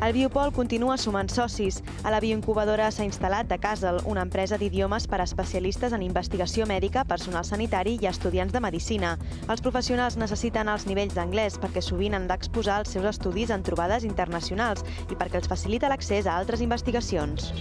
El Biopol continua sumant socis. A la bioincubadora s'ha instal·lat The Castle, una empresa d'idiomes per a especialistes en investigació mèdica, personal sanitari i estudiants de medicina. Els professionals necessiten els nivells d'anglès perquè sovint han d'exposar els seus estudis en trobades internacionals i perquè els facilita l'accés a altres investigacions.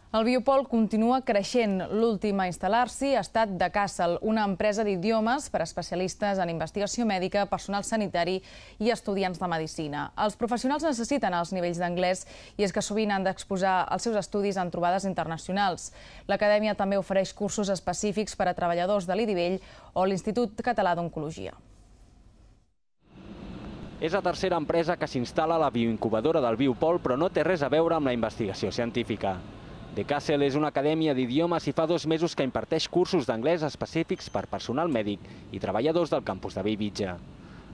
El Biopol continua creixent. L'últim a instal·lar-s'hi ha estat The Castle, una empresa d'idiomes per a especialistes en investigació mèdica, personal sanitari i estudiants de medicina. Els professionals necessiten els nivells d'anglès i és que sovint han d'exposar els seus estudis en trobades internacionals. L'acadèmia també ofereix cursos específics per a treballadors de l'IDIVELL o l'Institut Català d'Oncologia. És la tercera empresa que s'instal·la a la bioincubadora del Biopol, però no té res a veure amb la investigació científica. The Castle és una acadèmia d'idiomes i fa 2 mesos que imparteix cursos d'anglès específics per personal mèdic i treballadors del campus de Bellvitge.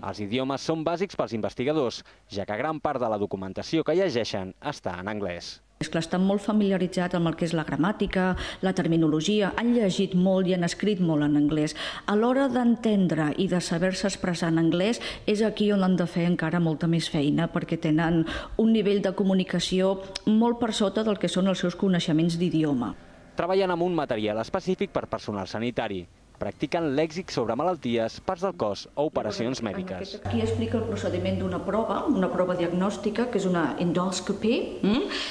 Els idiomes són bàsics pels investigadors, ja que gran part de la documentació que llegeixen està en anglès. És que estan molt familiaritzats amb el que és la gramàtica, la terminologia, han llegit molt i han escrit molt en anglès. A l'hora d'entendre i de saber-se expressar en anglès és aquí on han de fer encara molta més feina, perquè tenen un nivell de comunicació molt per sota del que són els seus coneixements d'idioma. Treballen amb un material específic per personal sanitari. Practiquen lèxic sobre malalties, parts del cos o operacions mèdiques. Aquí explica el procediment d'una prova diagnòstica, que és una endoscopy.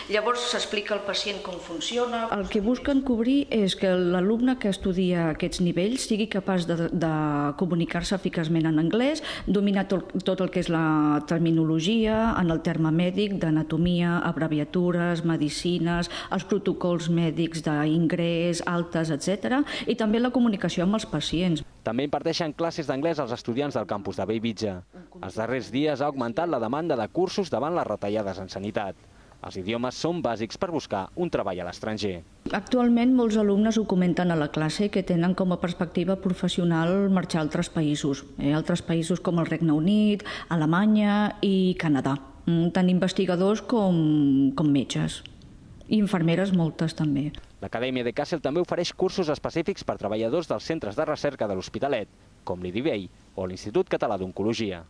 Llavors s'explica al pacient com funciona. El que busquen cobrir és que l'alumne que estudia aquests nivells sigui capaç de comunicar-se eficaçment en anglès, dominar tot el que és la terminologia en el terme mèdic, d'anatomia, abreviatures, medicines, els protocols mèdics d'ingrés, altes, etc. I també la comunicació amb els pacients. També imparteixen classes d'anglès als estudiants del campus de Bellvitge. Els darrers dies ha augmentat la demanda de cursos davant les retallades en sanitat. Els idiomes són bàsics per buscar un treball a l'estranger. Actualment molts alumnes ho comenten a la classe que tenen com a perspectiva professional marxar a altres països. Altres països com el Regne Unit, Alemanya i Canadà. Tant investigadors com metges. I infermeres moltes també. L'Acadèmia The Castle també ofereix cursos específics per treballadors dels centres de recerca de l'Hospitalet, com l'IDIVELL o l'Institut Català d'Oncologia.